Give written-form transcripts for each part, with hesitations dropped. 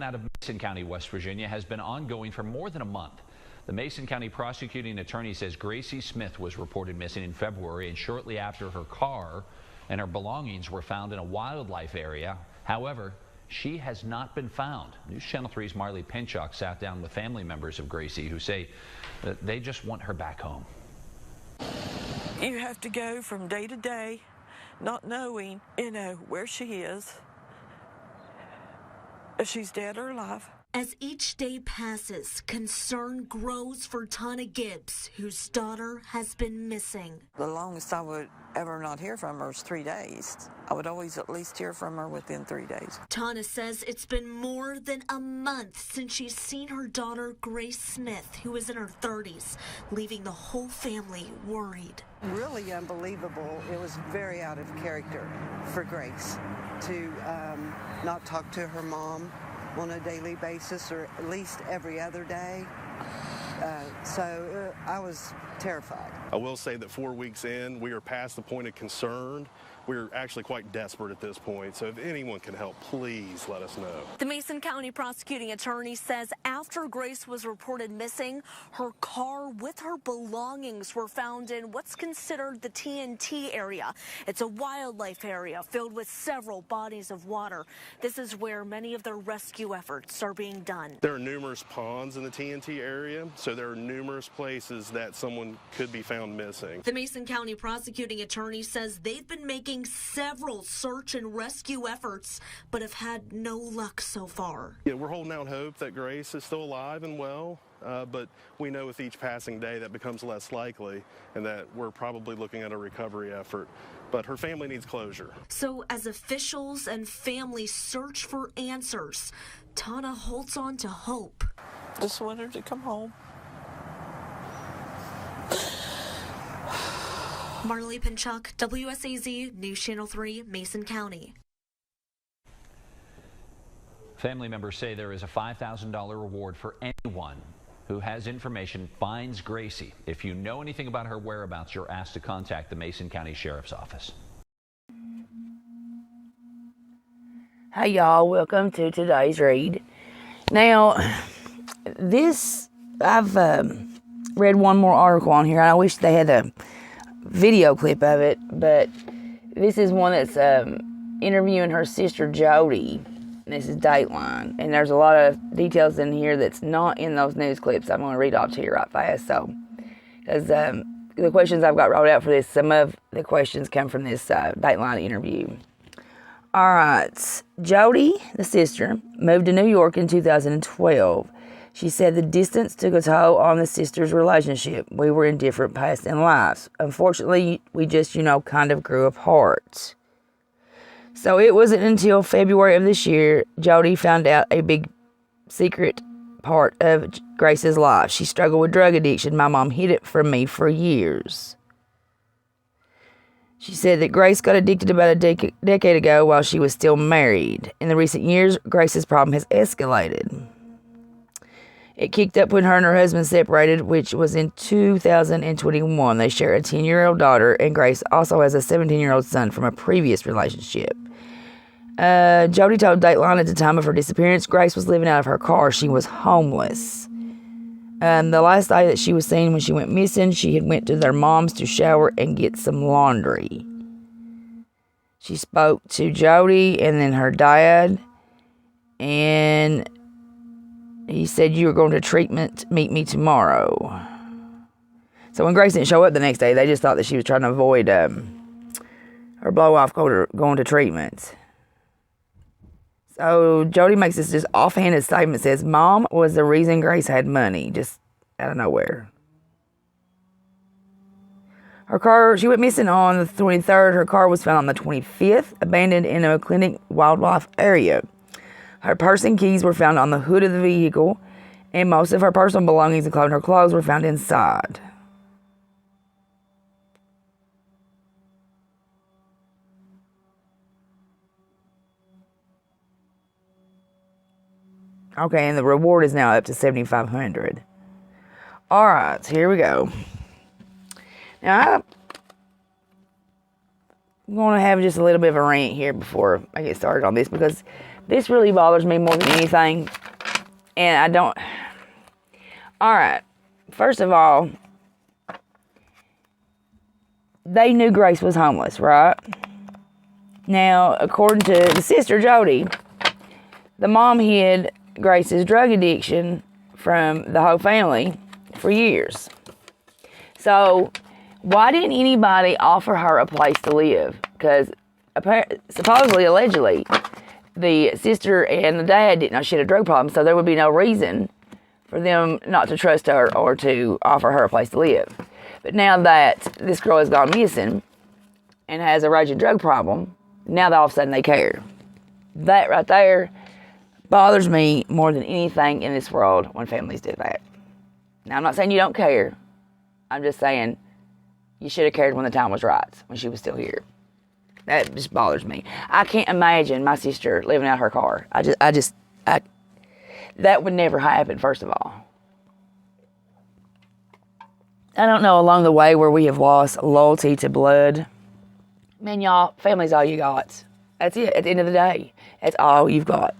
coming out of Mason County, West Virginia, has been ongoing for more than a month. The Mason County prosecuting attorney says Gracie Smith was reported missing in February, and shortly after, her car and her belongings were found in a wildlife area. However, she has not been found. News Channel 3's Marley Pinchuk sat down with family members of Gracie who say that they just want her back home. You have to go from day to day, not knowing, where she is, if she's dead or alive. As each day passes, concern grows for Tana Gibbs, whose daughter has been missing. The longest I would ever not hear from her is 3 days. I would always at least hear from her within 3 days. Tana says it's been more than a month since she's seen her daughter, Grace Smith, who is in her 30s, leaving the whole family worried. Really unbelievable. It was very out of character for Grace to not talk to her mom on a daily basis, or at least every other day. So I was terrified. I will say that 4 weeks in, we are past the point of concern. We're actually quite desperate at this point, so if anyone can help, please let us know. The Mason County prosecuting attorney says after Grace was reported missing, her car with her belongings were found in what's considered the TNT area. It's a wildlife area filled with several bodies of water. This is where many of the rescue efforts are being done. There are numerous ponds in the TNT area, so there are numerous places that someone could be found missing. The Mason County prosecuting attorney says they've been making several search and rescue efforts, but have had no luck so far. Yeah, we're holding out hope that Grace is still alive and well, but we know with each passing day that becomes less likely, and that we're probably looking at a recovery effort. But her family needs closure. So as officials and family search for answers, Tana holds on to hope. Just want her to come home. Marley Pinchuk, WSAZ News Channel 3, Mason County. Family members say there is a $5,000 reward for anyone who has information, finds Gracie. If you know anything about her whereabouts, you're asked to contact the Mason County Sheriff's Office. Hey y'all, welcome to today's read. Now, I've read one more article on here. I wish they had a video clip of it, but this is one that's interviewing her sister Jody. This is Dateline, and there's a lot of details in here that's not in those news clips. I'm going to read off to you right fast. So, because the questions I've got wrote out for this, some of the questions come from this Dateline interview. All right, Jody, the sister, moved to New York in 2012. She said the distance took a toll on the sisters' relationship. We were in different paths in lives. Unfortunately, we just, kind of grew apart. So it wasn't until February of this year, Jody found out a big secret part of Grace's life. She struggled with drug addiction. My mom hid it from me for years. She said that Grace got addicted about a decade ago while she was still married. In the recent years, Grace's problem has escalated. It kicked up when her and her husband separated, which was in 2021. They share a 10-year-old daughter, and Grace also has a 17-year-old son from a previous relationship. Jody told Dateline at the time of her disappearance, Grace was living out of her car. She was homeless. The last day that she was seen when she went missing, she had went to their mom's to shower and get some laundry. She spoke to Jody and then her dad, and he said, "You were going to treatment, meet me tomorrow." So when Grace didn't show up the next day, they just thought that she was trying to avoid her blow-off going to treatment. So Jody makes this just offhanded statement, says, "Mom was the reason Grace had money," just out of nowhere. Her car, she went missing on the 23rd. Her car was found on the 25th, abandoned in a clinic wildlife area. Her purse and keys were found on the hood of the vehicle, and most of her personal belongings, including her clothes, were found inside. Okay, and the reward is now up to $7,500. All right, here we go. Now, I'm going to have just a little bit of a rant here before I get started on this, because this really bothers me more than anything. And I don't... Alright, first of all, they knew Grace was homeless, right? Now, according to the sister, Jody, the mom hid Grace's drug addiction from the whole family for years. So, why didn't anybody offer her a place to live? Because supposedly, allegedly, the sister and the dad didn't know she had a drug problem, so there would be no reason for them not to trust her or to offer her a place to live. But now that this girl has gone missing and has a raging drug problem, now that all of a sudden they care. That right there bothers me more than anything in this world when families do that. Now, I'm not saying you don't care. I'm just saying you should have cared when the time was right, when she was still here. That just bothers me. I can't imagine my sister living out her car. That would never happen, first of all. I don't know along the way where we have lost loyalty to blood. Man, y'all, family's all you got. That's it. At the end of the day, that's all you've got.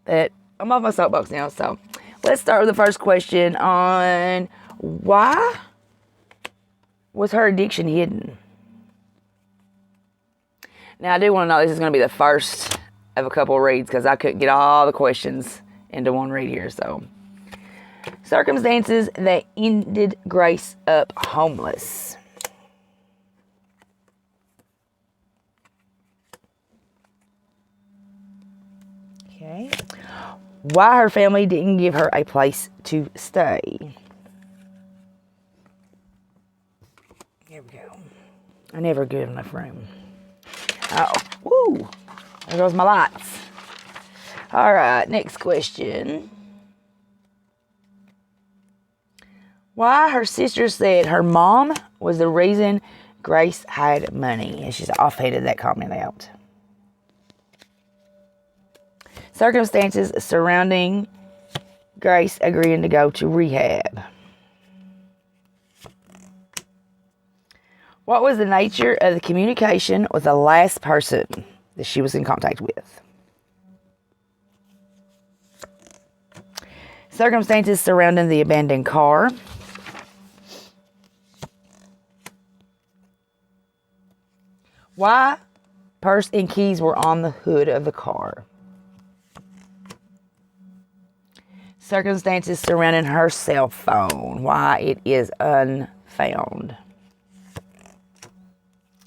But I'm off my soapbox now, so let's start with the first question on why was her addiction hidden? Now, I do want to know, this is going to be the first of a couple of reads because I couldn't get all the questions into one read here, so. Circumstances that ended Grace up homeless. Okay. Why her family didn't give her a place to stay. Here we go. I never give enough room. Oh, woo! There goes my lights. All right, next question. Why her sister said her mom was the reason Grace had money. And she's offhanded that comment out. Circumstances surrounding Grace agreeing to go to rehab. What was the nature of the communication with the last person that she was in contact with? Circumstances surrounding the abandoned car. Why purse and keys were on the hood of the car. Circumstances surrounding her cell phone. Why it is unfound.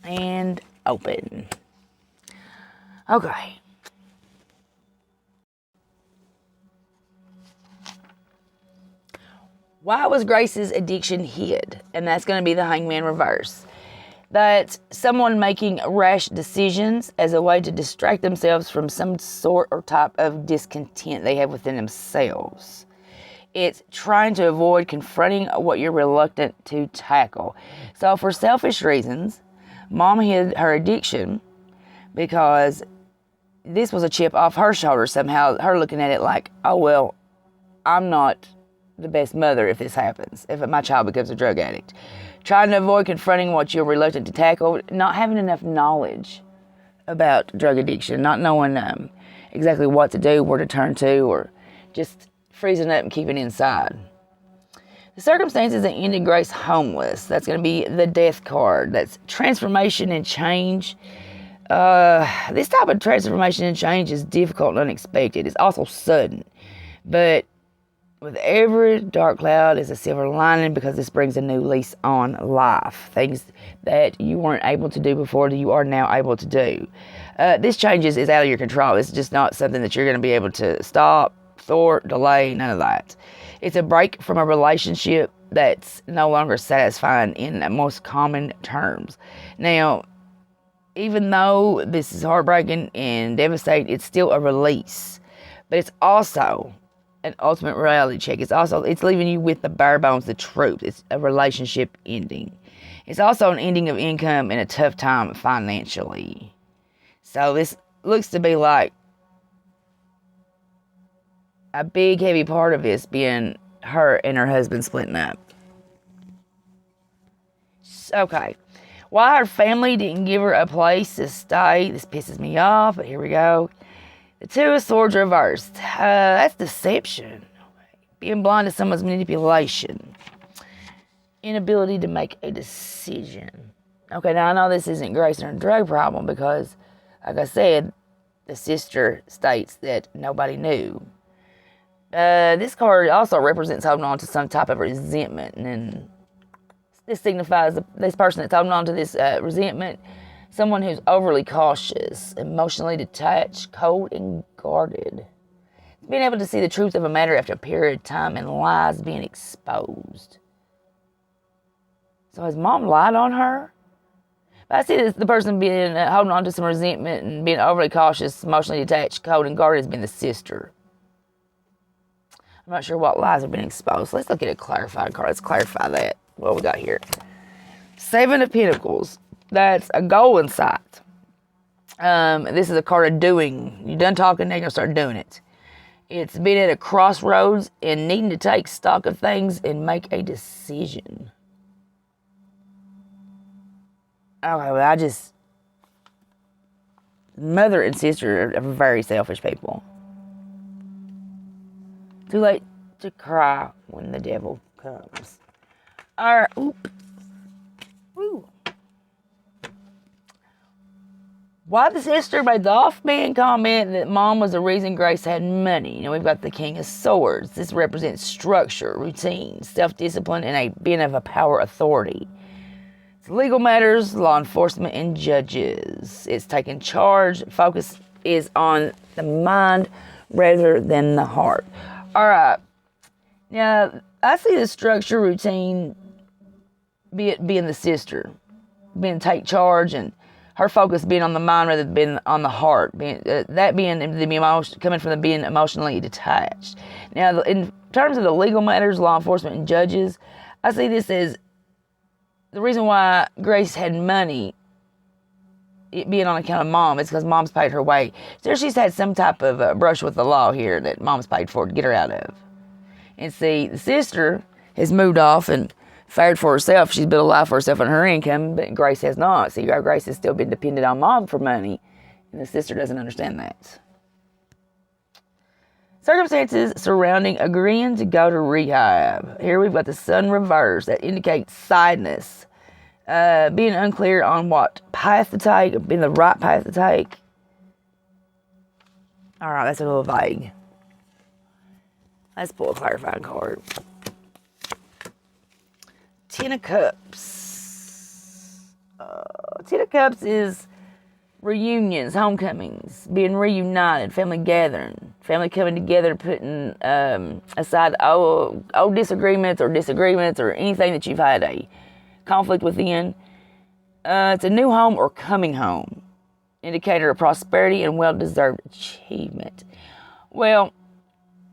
And open. Okay. Why was Grace's addiction hid? And that's going to be the hangman reverse. That someone making rash decisions as a way to distract themselves from some sort or type of discontent they have within themselves. It's trying to avoid confronting what you're reluctant to tackle. So for selfish reasons, Mom hid her addiction because this was a chip off her shoulder somehow. Her looking at it like, oh, well, I'm not the best mother if this happens, if my child becomes a drug addict. Trying to avoid confronting what you're reluctant to tackle, not having enough knowledge about drug addiction, not knowing exactly what to do, where to turn to, or just freezing up and keeping inside. The circumstances that ended Grace homeless, that's going to be the death card. That's transformation and change. This type of transformation and change is difficult and unexpected. It's also sudden. But with every dark cloud is a silver lining because this brings a new lease on life. Things that you weren't able to do before that you are now able to do. This change is out of your control. It's just not something that you're going to be able to stop, thwart, delay, none of that. It's a break from a relationship that's no longer satisfying in the most common terms. Now, even though this is heartbreaking and devastating, it's still a release. But it's also an ultimate reality check. It's leaving you with the bare bones, the truth. It's a relationship ending. It's also an ending of income in a tough time financially. So this looks to be like a big, heavy part of this being her and her husband splitting up. Okay. Why her family didn't give her a place to stay. This pisses me off, but here we go. The Two of Swords reversed. That's deception. Being blind to someone's manipulation. Inability to make a decision. Okay, now I know this isn't Grace and her drug problem because, like I said, the sister states that nobody knew. This card also represents holding on to some type of resentment, and this signifies this person that's holding on to this resentment, someone who's overly cautious, emotionally detached, cold, and guarded. Being able to see the truth of a matter after a period of time and lies being exposed. So has mom lied on her? But I see this, the person being holding on to some resentment and being overly cautious, emotionally detached, cold, and guarded has been the sister. I'm not sure what lies have been exposed. Let's look at a clarified card. Let's clarify that. What we got here. Seven of Pentacles. That's a goal in sight. This is a card of doing. You're done talking, now you're going to start doing it. It's being at a crossroads and needing to take stock of things and make a decision. Okay, well, mother and sister are very selfish people. Too late to cry when the devil comes. Alright, oop. Woo. Why the sister made the offhand comment that mom was the reason Grace had money. You know, we've got the King of Swords. This represents structure, routine, self-discipline, and a being of a power authority. It's legal matters, law enforcement, and judges. It's taking charge. Focus is on the mind rather than the heart. All right. Now, I see the structure, routine, being the sister, being take charge, and her focus being on the mind rather than being on the heart. Coming from the being emotionally detached. Now, in terms of the legal matters, law enforcement, and judges, I see this as the reason why Grace had money, it being on account of mom, is because mom's paid her way. So she's had some type of brush with the law here that mom's paid for to get her out of. And see, the sister has moved off and fared for herself. She's built a life for herself and her income, but Grace has not. See, Grace has still been dependent on mom for money, and the sister doesn't understand that. Circumstances surrounding agreeing to go to rehab. Here we've got the sun reversed. That indicates sadness. Being unclear on what path to take, being the right path to take. All right, that's a little vague. Let's pull a clarifying card. Ten of Cups. Ten of Cups is reunions, homecomings, being reunited, family gathering, family coming together, putting aside old disagreements or anything that you've had a conflict within. It's a new home or coming home. Indicator of prosperity and well-deserved achievement. Well,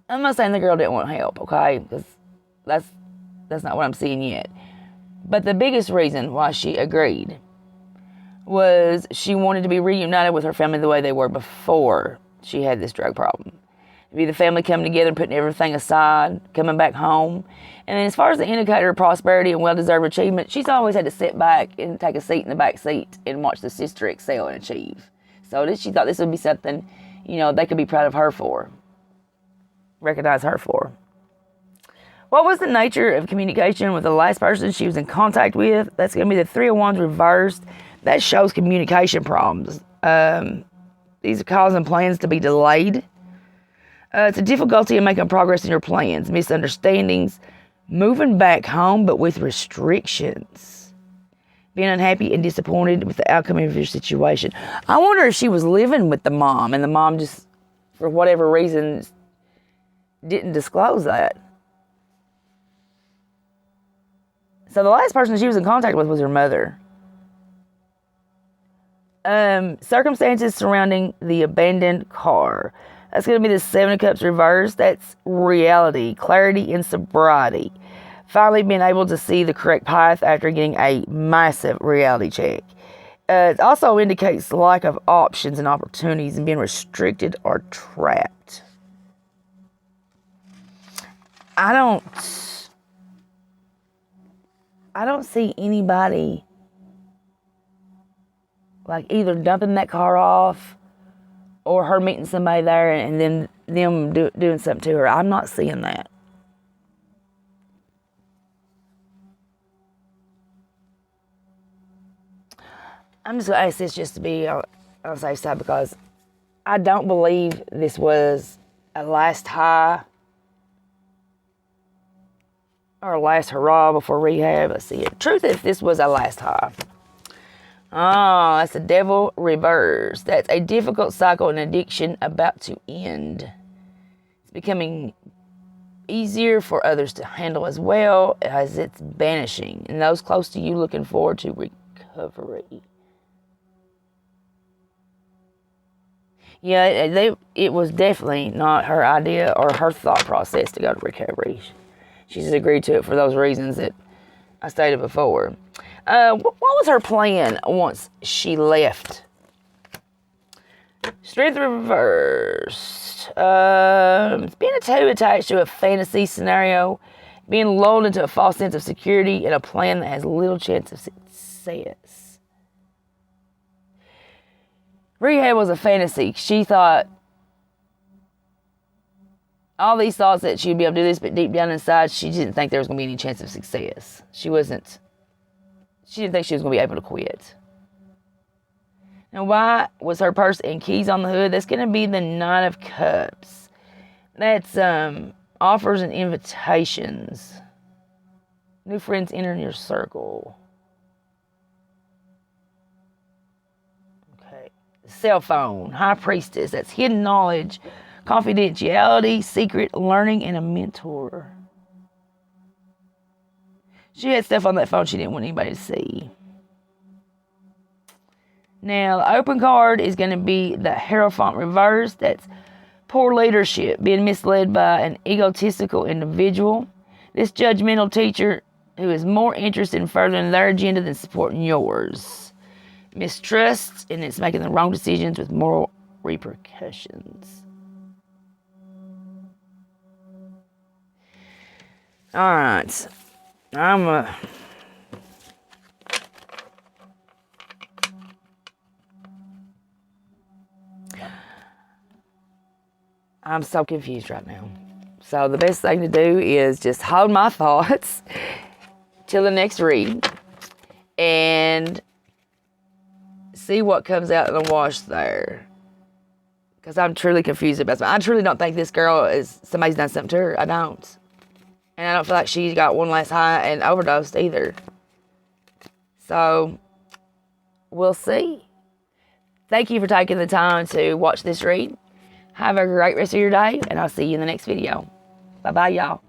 I'm not saying the girl didn't want help, okay? Because that's not what I'm seeing yet. But the biggest reason why she agreed was she wanted to be reunited with her family the way they were before she had this drug problem. Be the family coming together, putting everything aside, coming back home. And as far as the indicator of prosperity and well-deserved achievement, she's always had to sit back and take a seat in the back seat and watch the sister excel and achieve. So she thought this would be something, they could be proud of her for. Recognize her for. What was the nature of communication with the last person she was in contact with? That's going to be the Three of Wands reversed. That shows communication problems. These are causing plans to be delayed. It's a difficulty in making progress in your plans, misunderstandings, moving back home but with restrictions, being unhappy and disappointed with the outcome of your situation. I wonder if she was living with the mom and the mom just, for whatever reason, didn't disclose that. So the last person she was in contact with was her mother. Circumstances surrounding the abandoned car. That's going to be the Seven of Cups reversed. That's reality, clarity, and sobriety. Finally being able to see the correct path after getting a massive reality check. It also indicates lack of options and opportunities and being restricted or trapped. I don't see anybody Like either dumping that car off or her meeting somebody there and then them doing something to her. I'm not seeing that. I'm just going to ask this just to be on the safe side because I don't believe this was a last high or a last hurrah before rehab. Let's see it. Truth if this was a last high. Oh, that's the devil reverse. That's a difficult cycle and addiction about to end. It's becoming easier for others to handle as well as it's banishing. And those close to you looking forward to recovery. Yeah, it was definitely not her idea or her thought process to go to recovery. She just agreed to it for those reasons that I stated before. What was her plan once she left? Strength reversed. Being too attached to a fantasy scenario, being lulled into a false sense of security, and a plan that has little chance of success. Rehab was a fantasy. She thought all these thoughts that she'd be able to do this, but deep down inside, she didn't think there was going to be any chance of success. She didn't think she was going to be able to quit. Now, why was her purse and keys on the hood? That's going to be the Nine of Cups. That's offers and invitations. New friends entering your circle. Okay. Cell phone. High Priestess. That's hidden knowledge, confidentiality, secret learning, and a mentor. She had stuff on that phone she didn't want anybody to see. Now, the open card is going to be the Hierophant reverse. That's poor leadership, being misled by an egotistical individual. This judgmental teacher who is more interested in furthering their agenda than supporting yours. Mistrust, and it's making the wrong decisions with moral repercussions. All right. I'm so confused right now. So the best thing to do is just hold my thoughts till the next read and see what comes out in the wash there. Because I'm truly confused about something. I truly don't think this girl somebody's done something to her. I don't. And I don't feel like she got one last high and overdosed either. So, we'll see. Thank you for taking the time to watch this read. Have a great rest of your day, and I'll see you in the next video. Bye-bye, y'all.